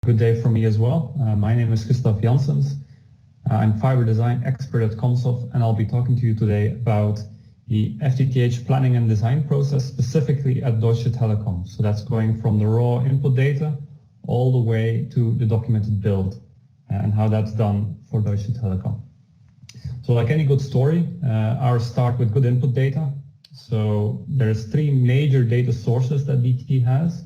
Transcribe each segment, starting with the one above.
Good day from me as well. My name is Gustav Janssens. I'm fiber design expert at Comsof, and I'll be talking to you today about the FTTH planning and design process, specifically at Deutsche Telekom. So that's going from the raw input data all the way to the documented build and how that's done for Deutsche Telekom. So like any good story, ours start with good input data. So there's three major data sources that DT has.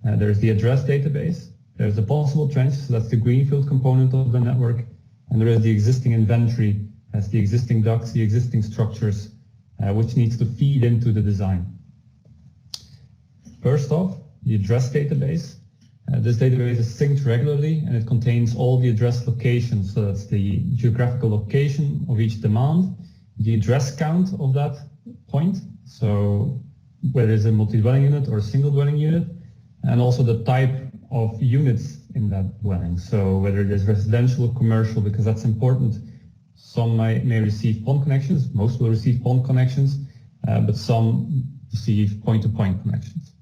There's the address database. There's the possible trench, so that's the greenfield component of the network, and there is the existing inventory, that's the existing ducts, the existing structures, which needs to feed into the design. First off, the address database. This database is synced regularly, and it contains all the address locations, so that's the geographical location of each demand, the address count of that point, so whether it's a multi-dwelling unit or a single dwelling unit, and also the type of units in that dwelling. So whether it is residential or commercial, because that's important. Some may receive PON connections, most will receive PON connections, but some receive point-to-point connections.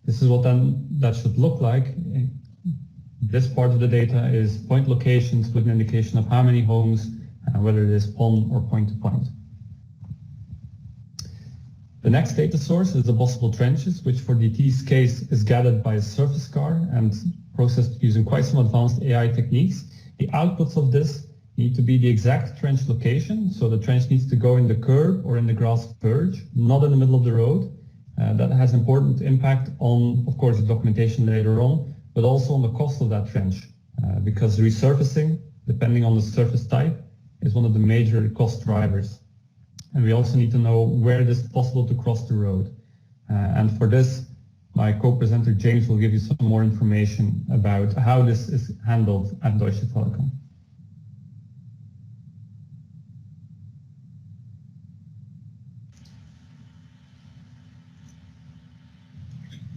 This is what then that should look like. This part of the data is point locations with an indication of how many homes, whether it is PON or point-to-point. The next data source is the possible trenches, which for DT's case is gathered by a surface car and processed using quite some advanced AI techniques. The outputs of this need to be the exact trench location, so the trench needs to go in the curb or in the grass verge, not in the middle of the road. That has important impact on, of course, the documentation later on, but also on the cost of that trench, because resurfacing, depending on the surface type, is one of the major cost drivers. And we also need to know where it is possible to cross the road. And for this, my co-presenter James will give you some more information about how this is handled at Deutsche Telekom.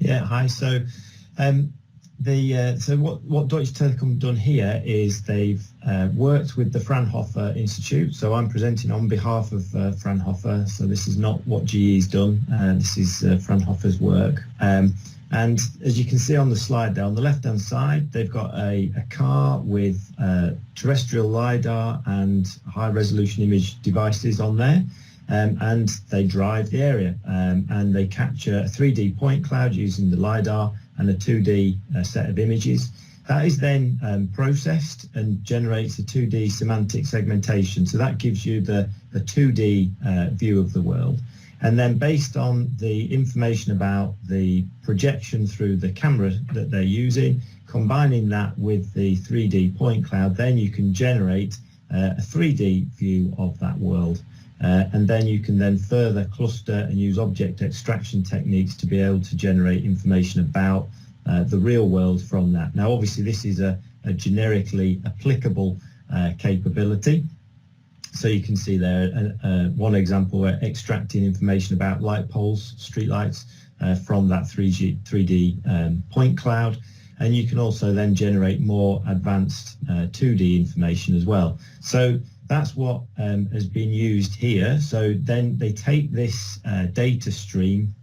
Yeah, hi. So what Deutsche Telekom done here is they've worked with the Fraunhofer Institute. So I'm presenting on behalf of Fraunhofer. So this is not what GE's done. This is Fraunhofer's work. And as you can see on the slide there, on the left-hand side, they've got a car with terrestrial LiDAR and high-resolution image devices on there. And they drive the area and they capture a 3D point cloud using the LiDAR and a 2D set of images. That is then processed and generates a 2D semantic segmentation. So that gives you the 2D view of the world. And then based on the information about the projection through the camera that they're using, combining that with the 3D point cloud, then you can generate a 3D view of that world. And then you can then further cluster and use object extraction techniques to be able to generate information about the real world from that. Now, obviously, this is a generically applicable capability. So you can see there one example where extracting information about light poles, street lights, from that 3D point cloud. And you can also then generate more advanced 2D information as well. So that's what has been used here. So then they take this data stream,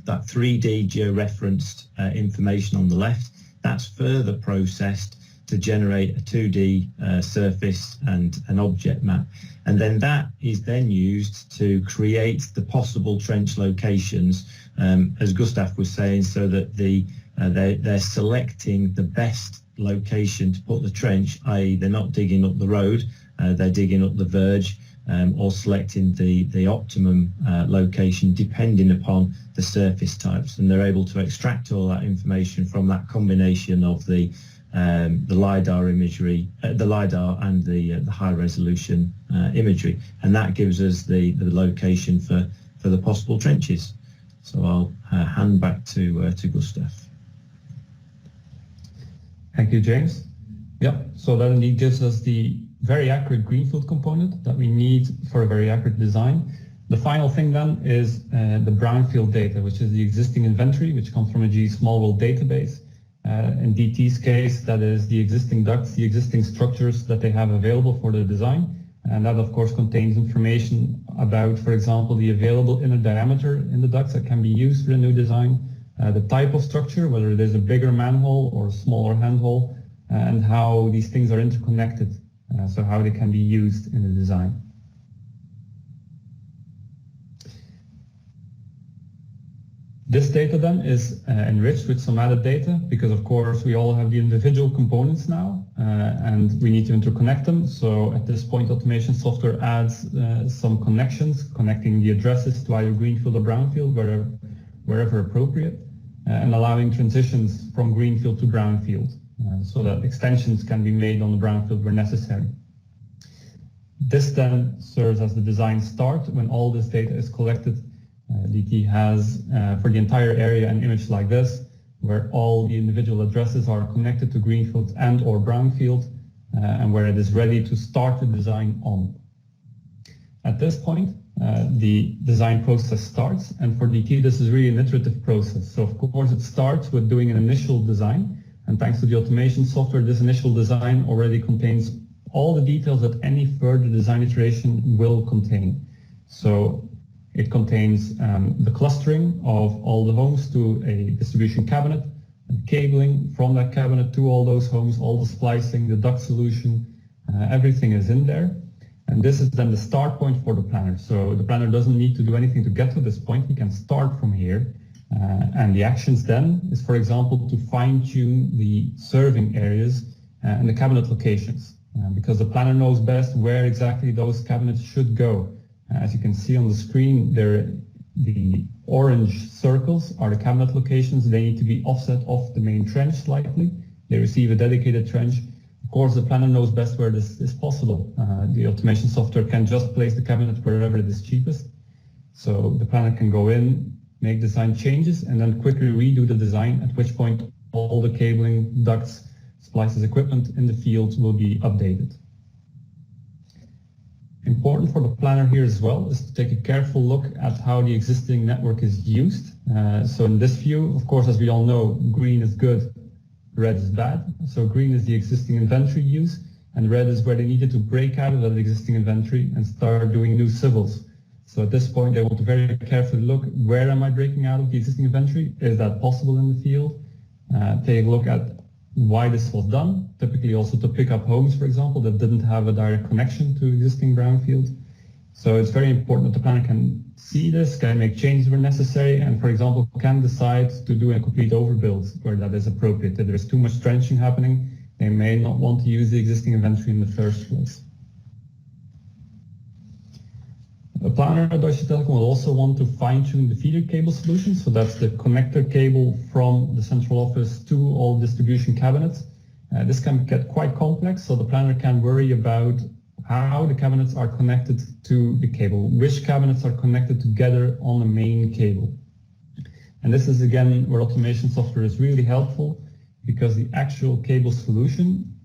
that 3D georeferenced information on the left, that's further processed to generate a 2D surface and an object map. And then that is then used to create the possible trench locations, as Gustav was saying, so that they're selecting the best location to put the trench, i.e. they're not digging up the road, they're digging up the verge, or selecting the optimum location depending upon the surface types, and they're able to extract all that information from that combination of the LiDAR imagery, the LiDAR and the high resolution imagery, and that gives us the location for the possible trenches. So I'll hand back to Gustav. Thank you, James. Yeah, so that indeed gives us the very accurate greenfield component that we need for a very accurate design. The final thing then is the brownfield data, which is the existing inventory, which comes from a GE small world database. In DT's case, that is the existing ducts, the existing structures that they have available for the design. And that, of course, contains information about, for example, the available inner diameter in the ducts that can be used for a new design, the type of structure, whether it is a bigger manhole or a smaller handhole, and how these things are interconnected, so how they can be used in the design. This data then is enriched with some added data because, of course, we all have the individual components now and we need to interconnect them. So at this point, automation software adds some connections, connecting the addresses to either greenfield or brownfield, wherever appropriate, and allowing transitions from greenfield to brownfield so that extensions can be made on the brownfield where necessary. This then serves as the design start. When all this data is collected, DT has, for the entire area, an image like this, where all the individual addresses are connected to greenfield and or brownfield, and where it is ready to start the design on. At this point, the design process starts, and for DT, this is really an iterative process. So of course, it starts with doing an initial design, and thanks to the automation software, this initial design already contains all the details that any further design iteration will contain. So it contains the clustering of all the homes to a distribution cabinet, and cabling from that cabinet to all those homes, all the splicing, the duct solution, everything is in there. And this is then the start point for the planner. So the planner doesn't need to do anything to get to this point. He can start from here. And the actions then is, for example, to fine-tune the serving areas and the cabinet locations, because the planner knows best where exactly those cabinets should go. As you can see on the screen, the orange circles are the cabinet locations. They need to be offset off the main trench slightly. They receive a dedicated trench. Of course, the planner knows best where this is possible. The automation software can just place the cabinet wherever it is cheapest. So the planner can go in, make design changes, and then quickly redo the design, at which point all the cabling, ducts, splices, equipment in the field will be updated. Important for the planner here as well is to take a careful look at how the existing network is used. So in this view, of course, as we all know, green is good, red is bad. So green is the existing inventory use, and red is where they needed to break out of that existing inventory and start doing new civils. So at this point, they want to very carefully look, where am I breaking out of the existing inventory? Is that possible in the field? Take a look at why this was done, typically also to pick up homes, for example, that didn't have a direct connection to existing brownfield. So it's very important that the planner can see this, can make changes where necessary, and for example, can decide to do a complete overbuild where that is appropriate. If there's too much trenching happening, they may not want to use the existing inventory in the first place. A planner at Deutsche Telekom will also want to fine-tune the feeder cable solution. So that's the connector cable from the central office to all distribution cabinets. This can get quite complex, so the planner can worry about how the cabinets are connected to the cable, which cabinets are connected together on the main cable. And this is again where automation software is really helpful, because the actual cable solution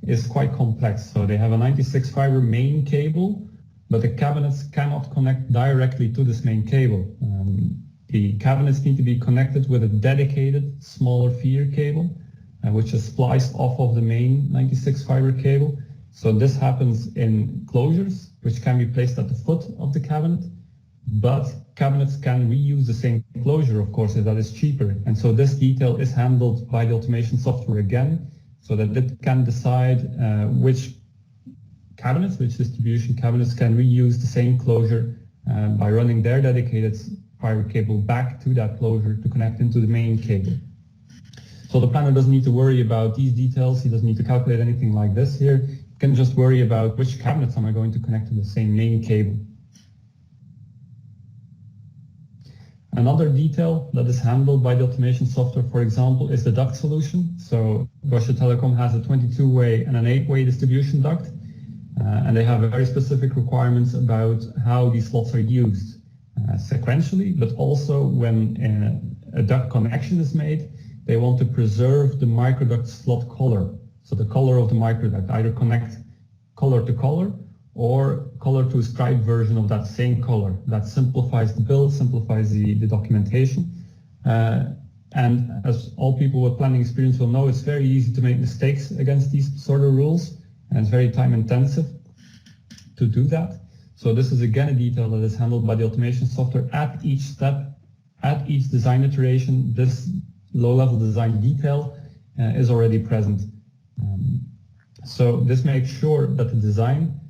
is quite complex. So they have a 96 fiber main cable, but the cabinets cannot connect directly to this main cable. The cabinets need to be connected with a dedicated smaller feeder cable, which is spliced off of the main 96 fiber cable. So this happens in closures, which can be placed at the foot of the cabinet, but cabinets can reuse the same closure, of course, if that is cheaper. And so this detail is handled by the automation software again, so that it can decide which distribution cabinets can reuse the same closure by running their dedicated fiber cable back to that closure to connect into the main cable. So the planner doesn't need to worry about these details. He doesn't need to calculate anything like this here. He can just worry about which cabinets am I going to connect to the same main cable. Another detail that is handled by the automation software, for example, is the duct solution. So Deutsche Telekom has a 22-way and an 8-way distribution duct. And they have very specific requirements about how these slots are used sequentially, but also when a duct connection is made, they want to preserve the microduct slot color. So the color of the microduct, either connect color to color or color to a striped version of that same color. That simplifies the build, simplifies the documentation. And as all people with planning experience will know, it's very easy to make mistakes against these sort of rules. And it's very time intensive to do that. So this is again a detail that is handled by the automation software at each step at each design iteration, this low-level design detail is already present. So this makes sure that the design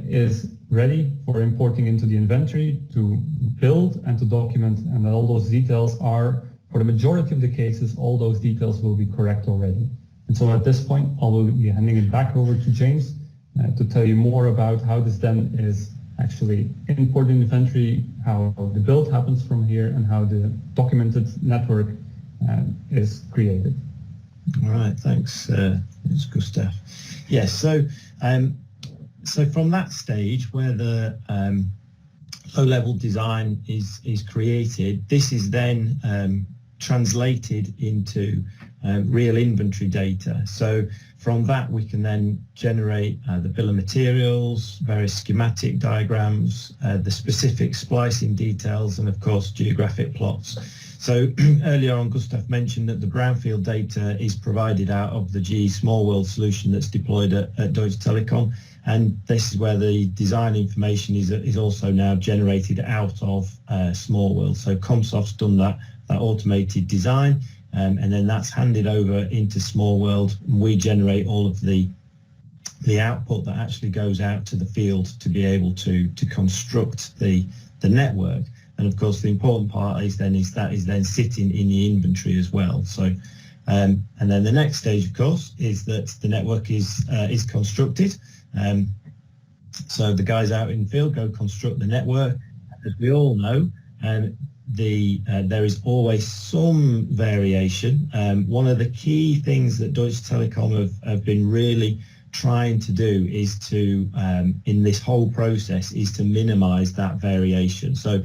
is ready for importing into the inventory to build and to document, and that all those details are, for the majority of the cases, all those details will be correct already. And so at this point, I will be handing it back over to James to tell you more about how this then is actually imported in inventory, how the build happens from here, and how the documented network is created. All right, thanks, Gustav. Yes, so from that stage where the low-level design is created, this is then translated into real inventory data. So from that we can then generate the bill of materials, various schematic diagrams, the specific splicing details, and of course geographic plots. So earlier on, Gustav mentioned that the brownfield data is provided out of the GE Small World solution that's deployed at Deutsche Telekom, and this is where the design information is also now generated out of Small World. So Comsof's done that automated design, and then that's handed over into Small World. We generate all of the output that actually goes out to the field to be able to construct the network. And of course, the important part is then sitting in the inventory as well. So, and then the next stage, of course, is that the network is constructed. So the guys out in the field go construct the network. As we all know, there is always some variation. One of the key things that Deutsche Telekom have been really trying to do is to, in this whole process, is to minimize that variation. So,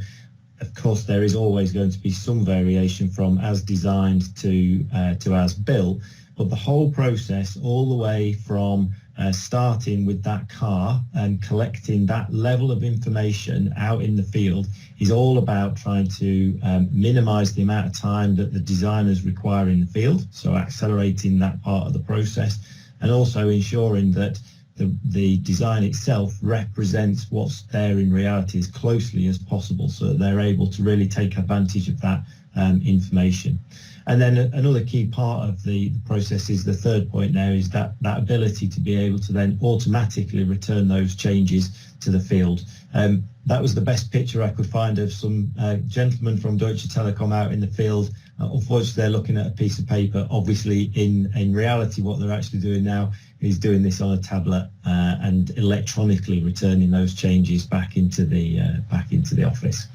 of course, there is always going to be some variation from as designed to as built, but the whole process, all the way from starting with that car and collecting that level of information out in the field, is all about trying to minimize the amount of time that the designers require in the field, so accelerating that part of the process, and also ensuring that the design itself represents what's there in reality as closely as possible, so that they're able to really take advantage of that information. And then another key part of the process is the third point now, is that ability to be able to then automatically return those changes to the field. That was the best picture I could find of some gentlemen from Deutsche Telekom out in the field. Unfortunately, they're looking at a piece of paper. Obviously, in reality, what they're actually doing now is doing this on a tablet and electronically returning those changes back into the office.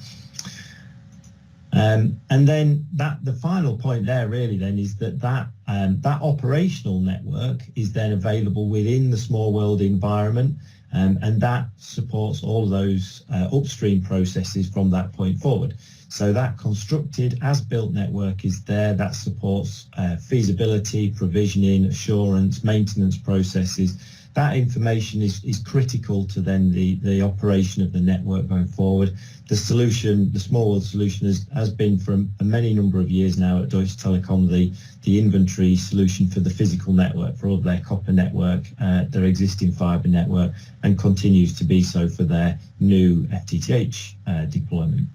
And then the final point there really then is that operational network is then available within the Small World environment, and that supports all of those upstream processes from that point forward. So that constructed as-built network is there, that supports feasibility, provisioning, assurance, maintenance processes. That information is critical to then the operation of the network going forward. The solution, the Small World solution, has been for a many number of years now at Deutsche Telekom the inventory solution for the physical network, for all of their copper network, their existing fiber network, and continues to be so for their new FTTH deployment.